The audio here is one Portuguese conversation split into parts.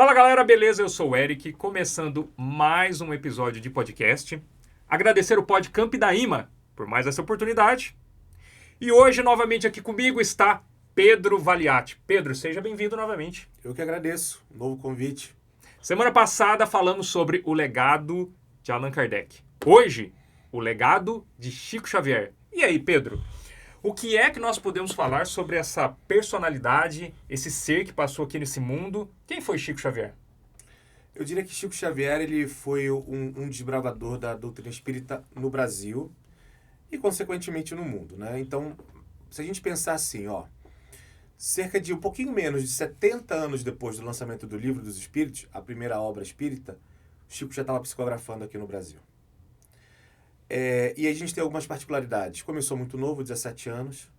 Fala galera, beleza? Eu sou o Eric, começando mais um episódio de podcast. Agradecer o Pod Camp da IMA por mais essa oportunidade. E hoje, novamente aqui comigo, está Pedro Valiati. Pedro, seja bem-vindo novamente. Eu que agradeço o novo convite. Semana passada falamos sobre o legado de Allan Kardec. Hoje, o legado de Chico Xavier. E aí, Pedro? O que é que nós podemos falar sobre essa personalidade, esse ser que passou aqui nesse mundo? Quem foi Chico Xavier? Eu diria que Chico Xavier ele foi um desbravador da doutrina espírita no Brasil e, consequentemente, no mundo, né? Então, se a gente pensar assim, cerca de um pouquinho menos de 70 anos depois do lançamento do Livro dos Espíritos, a primeira obra espírita, Chico já estava psicografando aqui no Brasil. E a gente tem algumas particularidades. Começou muito novo, 17 anos.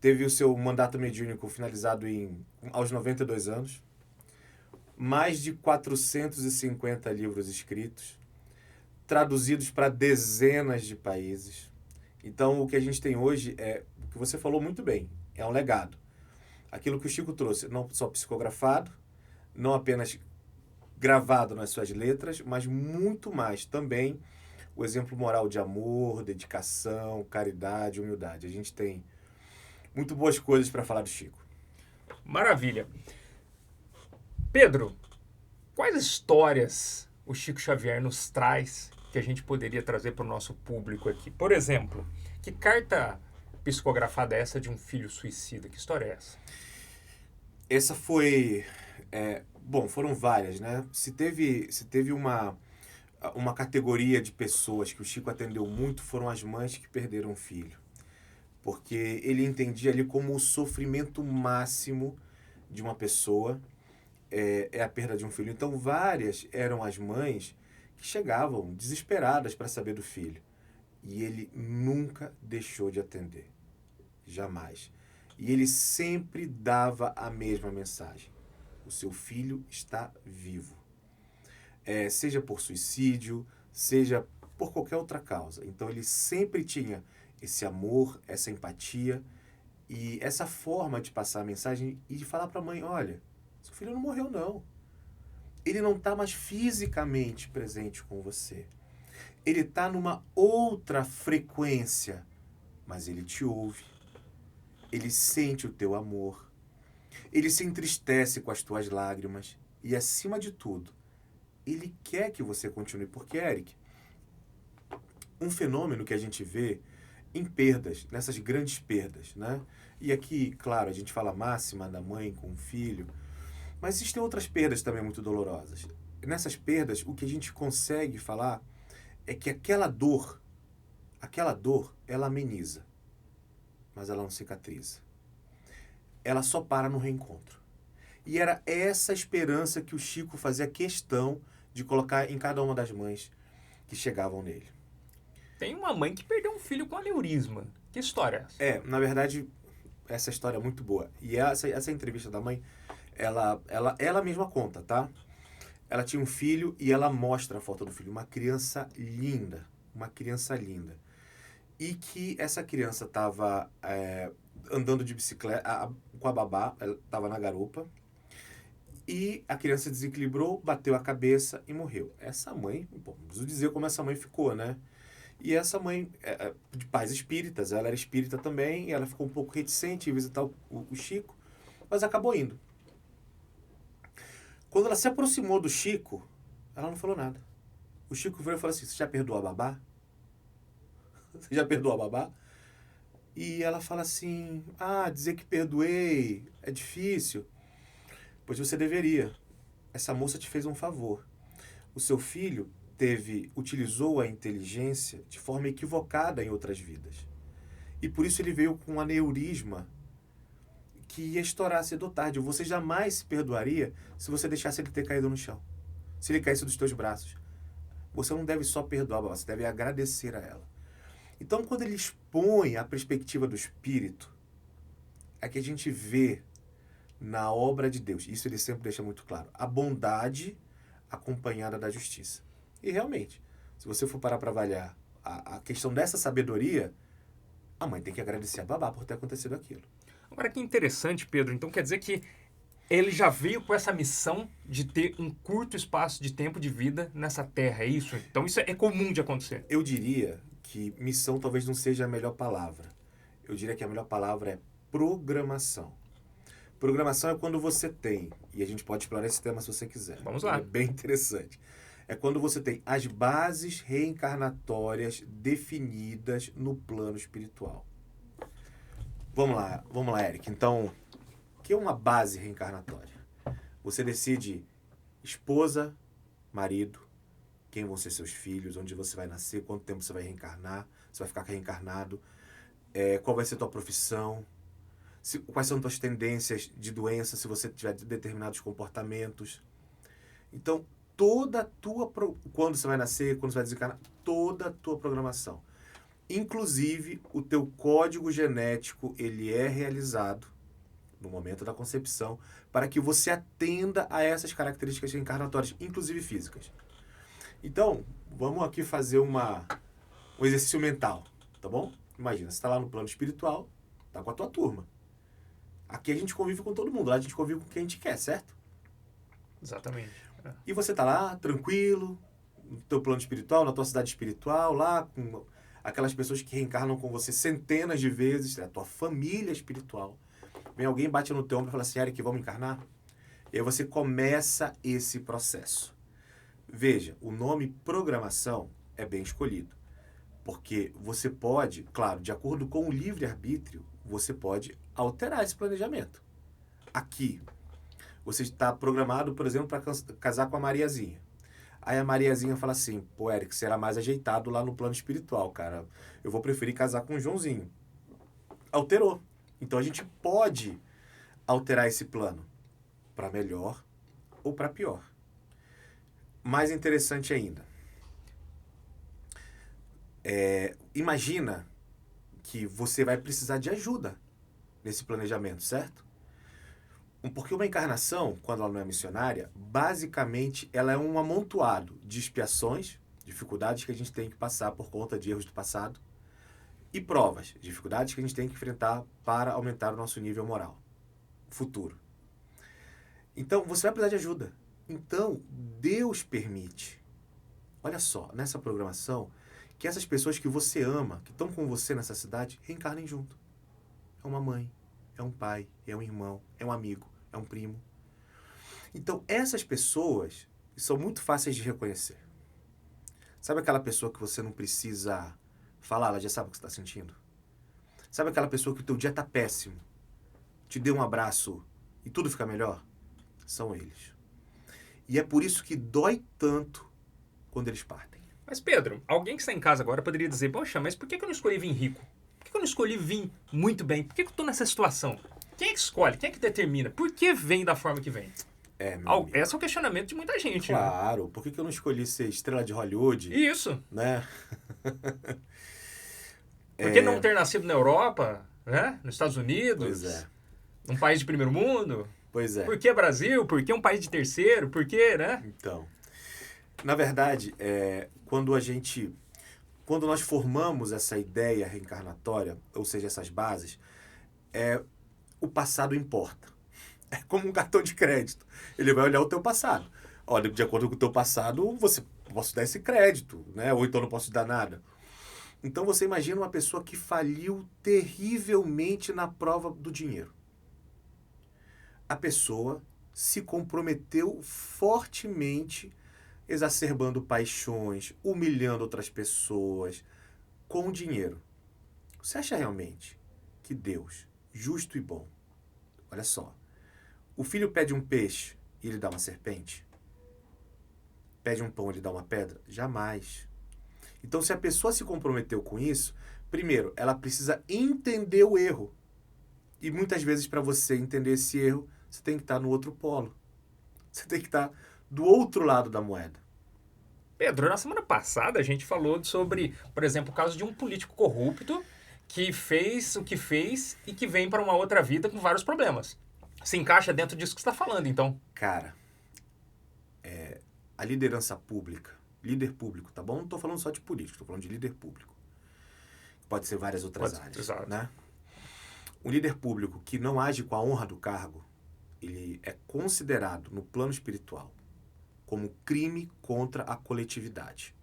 Teve o seu mandato mediúnico finalizado aos 92 anos. Mais de 450 livros escritos, traduzidos para dezenas de países. Então, o que a gente tem hoje é, o que você falou muito bem, é um legado. Aquilo que o Chico trouxe, não só psicografado, não apenas gravado nas suas letras, mas muito mais também o exemplo moral de amor, dedicação, caridade, humildade. A gente tem muito boas coisas para falar do Chico. Maravilha. Pedro, quais histórias o Chico Xavier nos traz que a gente poderia trazer para o nosso público aqui? Por exemplo, que carta psicografada é essa de um filho suicida? Que história é essa? Essa foi... foram várias, né? Se teve uma categoria de pessoas que o Chico atendeu muito, foram as mães que perderam o filho. Porque ele entendia ali como o sofrimento máximo de uma pessoa é a perda de um filho. Então, várias eram as mães que chegavam desesperadas para saber do filho. E ele nunca deixou de atender. Jamais. E ele sempre dava a mesma mensagem. O seu filho está vivo. Seja por suicídio, seja por qualquer outra causa. Então, ele sempre tinha esse amor, essa empatia e essa forma de passar a mensagem e de falar para a mãe, olha, seu filho não morreu, não. Ele não está mais fisicamente presente com você. Ele está numa outra frequência, mas ele te ouve. Ele sente o teu amor. Ele se entristece com as tuas lágrimas. E, acima de tudo, ele quer que você continue. Porque, Eric, um fenômeno que a gente vê em perdas, nessas grandes perdas, né? E aqui, claro, a gente fala máxima da mãe com o filho, mas existem outras perdas também muito dolorosas. Nessas perdas, o que a gente consegue falar é que aquela dor, ela ameniza, mas ela não cicatriza. Ela só para no reencontro. E era essa esperança que o Chico fazia questão de colocar em cada uma das mães que chegavam nele. Tem uma mãe que perdeu um filho com aneurisma. Que história é essa? Na verdade, essa história é muito boa. E essa entrevista da mãe, ela mesma conta, tá? Ela tinha um filho e ela mostra a foto do filho. Uma criança linda. E que essa criança estava andando de bicicleta com a babá, ela estava na garupa. E a criança desequilibrou, bateu a cabeça e morreu. Essa mãe, preciso dizer como essa mãe ficou, né? E essa mãe, de pais espíritas, ela era espírita também, e ela ficou um pouco reticente em visitar o Chico, mas acabou indo. Quando ela se aproximou do Chico, ela não falou nada. O Chico veio e falou assim, você já perdoou a babá? Você já perdoou a babá? E ela fala assim, dizer que perdoei é difícil. Pois você deveria. Essa moça te fez um favor. O seu filho utilizou a inteligência de forma equivocada em outras vidas. E por isso ele veio com um aneurisma que ia estourar cedo ou tarde. Você jamais se perdoaria se você deixasse ele ter caído no chão. Se ele caísse dos teus braços. Você não deve só perdoar, você deve agradecer a ela. Então, quando ele expõe a perspectiva do Espírito, é que a gente vê na obra de Deus, isso ele sempre deixa muito claro, a bondade acompanhada da justiça. E realmente, se você for parar para avaliar a questão dessa sabedoria, a mãe tem que agradecer a babá por ter acontecido aquilo. Agora que interessante, Pedro. Então quer dizer que ele já veio com essa missão de ter um curto espaço de tempo de vida nessa Terra, é isso? Então isso é comum de acontecer. Eu diria que missão talvez não seja a melhor palavra. Eu diria que a melhor palavra é programação. Programação é quando você tem, e a gente pode explorar esse tema se você quiser. Vamos lá. É bem interessante. É quando você tem as bases reencarnatórias definidas no plano espiritual. Vamos lá, Eric. Então, o que é uma base reencarnatória? Você decide esposa, marido, quem vão ser seus filhos, onde você vai nascer, quanto tempo você vai reencarnar, você vai ficar reencarnado, qual vai ser a tua profissão, quais são tuas tendências de doença, se você tiver determinados comportamentos. Então, toda a tua... Quando você vai nascer, quando você vai desencarnar, toda a tua programação. Inclusive, o teu código genético, ele é realizado no momento da concepção para que você atenda a essas características reencarnatórias, inclusive físicas. Então, vamos aqui fazer um exercício mental, tá bom? Imagina, você está lá no plano espiritual, tá com a tua turma. Aqui a gente convive com todo mundo, lá a gente convive com quem a gente quer, certo? Exatamente. E você tá lá, tranquilo, no teu plano espiritual, na tua cidade espiritual, lá com aquelas pessoas que reencarnam com você centenas de vezes, a tua família espiritual. Vem alguém, bate no teu ombro e fala assim, Eric, vamos encarnar? E aí você começa esse processo. Veja, o nome programação é bem escolhido. Porque você pode, claro, de acordo com o livre-arbítrio, você pode alterar esse planejamento. Aqui, você está programado, por exemplo, para casar com a Mariazinha. Aí a Mariazinha fala assim, pô, Eric, será mais ajeitado lá no plano espiritual, cara. Eu vou preferir casar com o Joãozinho. Alterou. Então a gente pode alterar esse plano para melhor ou para pior. Mais interessante ainda. Imagina que você vai precisar de ajuda nesse planejamento, certo? Porque uma encarnação, quando ela não é missionária, basicamente ela é um amontoado de expiações, dificuldades que a gente tem que passar por conta de erros do passado, e provas, dificuldades que a gente tem que enfrentar para aumentar o nosso nível moral futuro. Então, você vai precisar de ajuda. Então, Deus permite, olha só, nessa programação, que essas pessoas que você ama, que estão com você nessa cidade, reencarnem junto. É uma mãe, é um pai, é um irmão, é um amigo, é um primo. Então, essas pessoas são muito fáceis de reconhecer. Sabe aquela pessoa que você não precisa falar, ela já sabe o que você está sentindo? Sabe aquela pessoa que o teu dia está péssimo, te deu um abraço e tudo fica melhor? São eles. E é por isso que dói tanto quando eles partem. Mas Pedro, alguém que está em casa agora poderia dizer, poxa, mas por que eu não escolhi vir rico? Por que eu não escolhi vir muito bem? Por que eu estou nessa situação? Quem é que escolhe? Quem é que determina? Por que vem da forma que vem? Esse é o questionamento de muita gente. Claro. Né? Por que eu não escolhi ser estrela de Hollywood? Isso. Né? Por que não ter nascido na Europa? Né? Nos Estados Unidos? Pois é. Um país de primeiro mundo? Pois é. Por que Brasil? Por que um país de terceiro? Por que, né? Então, na verdade, quando nós formamos essa ideia reencarnatória, ou seja, essas bases, o passado importa. É como um cartão de crédito. Ele vai olhar o teu passado. Olha, de acordo com o teu passado, posso dar esse crédito, né? Ou então não posso dar nada. Então você imagina uma pessoa que faliu terrivelmente na prova do dinheiro. A pessoa se comprometeu fortemente, exacerbando paixões, humilhando outras pessoas, com o dinheiro. Você acha realmente que Deus, justo e bom, olha só, o filho pede um peixe e ele dá uma serpente? Pede um pão e ele dá uma pedra? Jamais. Então, se a pessoa se comprometeu com isso, primeiro, ela precisa entender o erro. E muitas vezes, para você entender esse erro, você tem que estar no outro polo. Você tem que estar do outro lado da moeda. Pedro, na semana passada a gente falou sobre, por exemplo, o caso de um político corrupto que fez o que fez e que vem para uma outra vida com vários problemas. Se encaixa dentro disso que você está falando, então. Cara, a liderança pública, líder público, tá bom? Não estou falando só de político, estou falando de líder público. Pode ser várias outras áreas. Exato. Né? Um líder público que não age com a honra do cargo, ele é considerado no plano espiritual como crime contra a coletividade.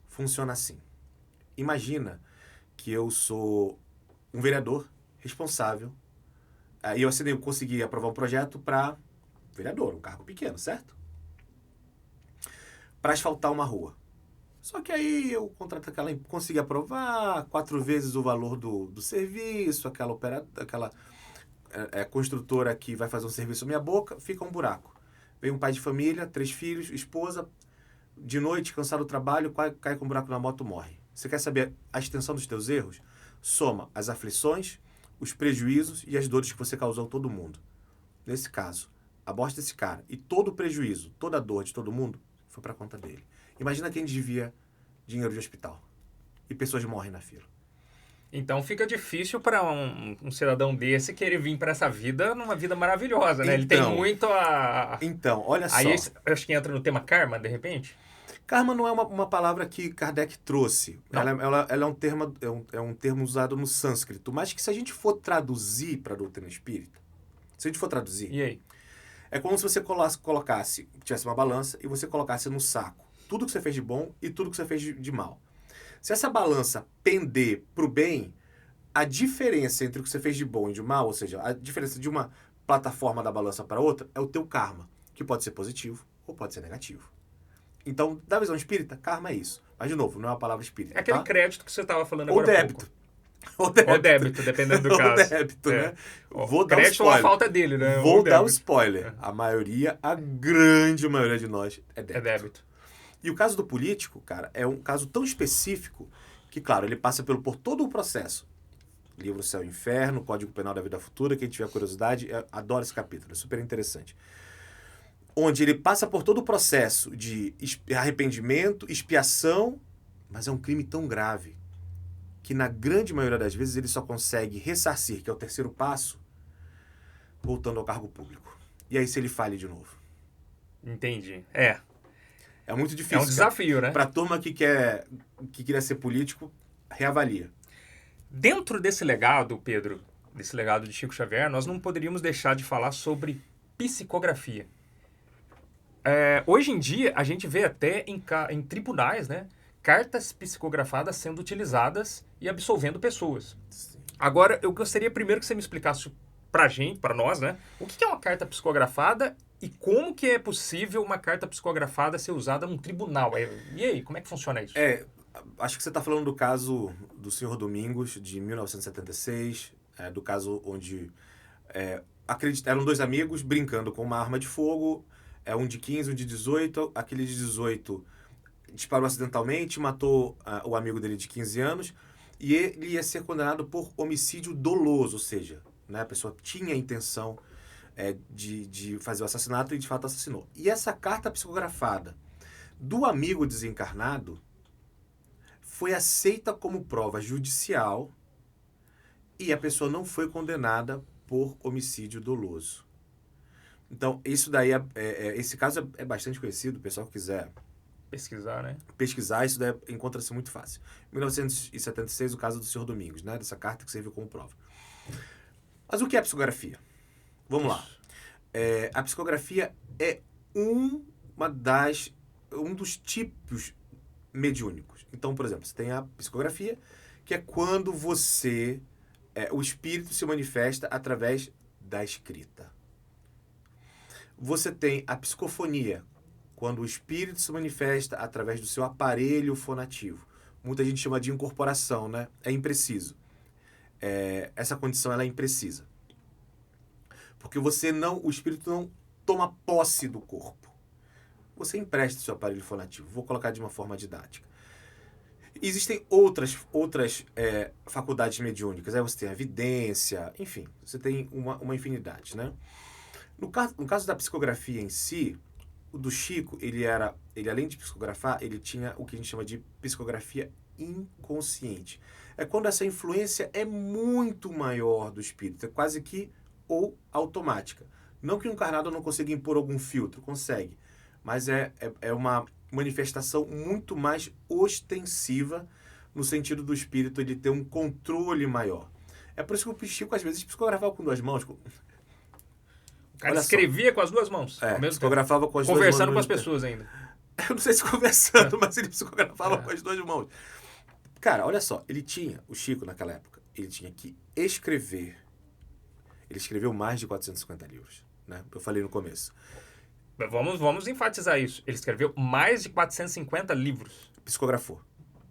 Funciona assim. Imagina que eu sou um vereador responsável e eu consegui aprovar um projeto para vereador, um cargo pequeno, certo? Para asfaltar uma rua. Só que aí eu consegui aprovar 4 vezes o valor do serviço, aquela construtora que vai fazer um serviço à minha boca, fica um buraco. Vem um pai de família, 3 filhos, esposa, de noite, cansado do trabalho, cai com um buraco na moto, morre. Você quer saber a extensão dos teus erros? Soma as aflições, os prejuízos e as dores que você causou a todo mundo. Nesse caso, a morte desse cara e todo o prejuízo, toda a dor de todo mundo, foi para conta dele. Imagina quem desvia dinheiro de hospital. E pessoas morrem na fila. Então fica difícil para um cidadão desse querer vir para essa vida numa vida maravilhosa, né? Ele tem muito a... Então, olha só. Aí acho que entra no tema karma, de repente. Karma não é uma palavra que Kardec trouxe. Ela é um termo usado no sânscrito. Mas que se a gente for traduzir para a doutrina espírita, se a gente for traduzir... E aí? É como se você tivesse uma balança e você colocasse no saco tudo que você fez de bom e tudo que você fez de mal. Se essa balança pender para o bem, a diferença entre o que você fez de bom e de mal, ou seja, a diferença de uma plataforma da balança para outra, é o teu karma, que pode ser positivo ou pode ser negativo. Então, da visão espírita, karma é isso. Mas, de novo, não é uma palavra espírita. É aquele tá? crédito que você estava falando Ou agora débito. Ou débito, dependendo do caso. Ou débito, né? Vou dar crédito ou a falta dele, né? Vou dar um spoiler. A grande maioria de nós é débito. É débito. E o caso do político, cara, é um caso tão específico que, claro, ele passa por todo o processo. Livro Céu e Inferno, Código Penal da Vida Futura, quem tiver curiosidade, adora esse capítulo, é super interessante. Onde ele passa por todo o processo de arrependimento, expiação, mas é um crime tão grave que na grande maioria das vezes ele só consegue ressarcir, que é o terceiro passo, voltando ao cargo público. E aí se ele falha de novo? Entendi. É muito difícil. É um desafio, né? Pra turma que queria ser político, reavalia. Dentro desse legado, Pedro, desse legado de Chico Xavier, nós não poderíamos deixar de falar sobre psicografia. Hoje em dia, a gente vê até em tribunais, né, cartas psicografadas sendo utilizadas e absolvendo pessoas. Sim. Agora, eu gostaria primeiro que você me explicasse para nós, né, o que é uma carta psicografada e como que é possível uma carta psicografada ser usada num tribunal. E aí, como é que funciona isso? Acho que você está falando do caso do Senhor Domingos, de 1976, do caso onde eram 2 amigos brincando com uma arma de fogo, um de 15, um de 18, aquele de 18 disparou acidentalmente, matou o amigo dele de 15 anos, e ele ia ser condenado por homicídio doloso, ou seja, né, a pessoa tinha a intenção de fazer o assassinato e de fato assassinou. E essa carta psicografada do amigo desencarnado foi aceita como prova judicial e a pessoa não foi condenada por homicídio doloso. Então, isso daí esse caso é bastante conhecido, o pessoal que quiser pesquisar, né? Pesquisar, isso daí encontra-se muito fácil. Em 1976, o caso do Senhor Domingos, né? Dessa carta que serviu como prova. Mas o que é psicografia? Vamos lá. A psicografia é um dos tipos mediúnicos. Então, por exemplo, você tem a psicografia, que é quando o espírito se manifesta através da escrita. Você tem a psicofonia, quando o espírito se manifesta através do seu aparelho fonativo. Muita gente chama de incorporação, né? É impreciso. Essa condição ela é imprecisa. Porque o espírito não toma posse do corpo. Você empresta seu aparelho fonativo. Vou colocar de uma forma didática. Existem outras faculdades mediúnicas. Aí você tem a vidência, enfim, você tem uma infinidade, né? No caso da psicografia em si, o do Chico, ele além de psicografar, ele tinha o que a gente chama de psicografia inconsciente. É quando essa influência é muito maior do espírito, é quase que ou automática. Não que o encarnado não consiga impor algum filtro, consegue, mas é uma manifestação muito mais ostensiva no sentido do espírito ele ter um controle maior. É por isso que o Chico às vezes psicografava com 2 mãos. cara Olha escrevia com as duas mãos. ao mesmo tempo. Psicografava com as duas mãos. Conversando com ao as mesmo pessoas ainda. tempo. Eu não sei se conversando, mas ele psicografava com as duas mãos. Cara, olha só, o Chico naquela época, ele tinha que escrever. Ele escreveu mais de 450 livros, né? Eu falei no começo. Vamos enfatizar isso. Ele escreveu mais de 450 livros. Psicografou.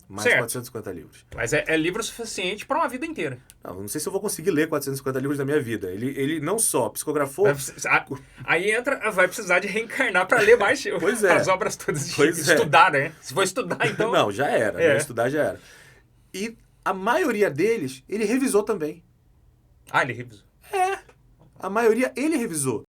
Mais Certo. de 450 livros. Mas é livro suficiente para uma vida inteira. Não sei se eu vou conseguir ler 450 livros da minha vida. Ele não só psicografou... Vai precisar de reencarnar para ler mais Pois é. as obras todas de Chico. Pois é. Estudar, né? Se for estudar, então... Não, já era. Né? Estudar já era. E a maioria deles, ele revisou também. Ah, ele revisou. A maioria, ele revisou.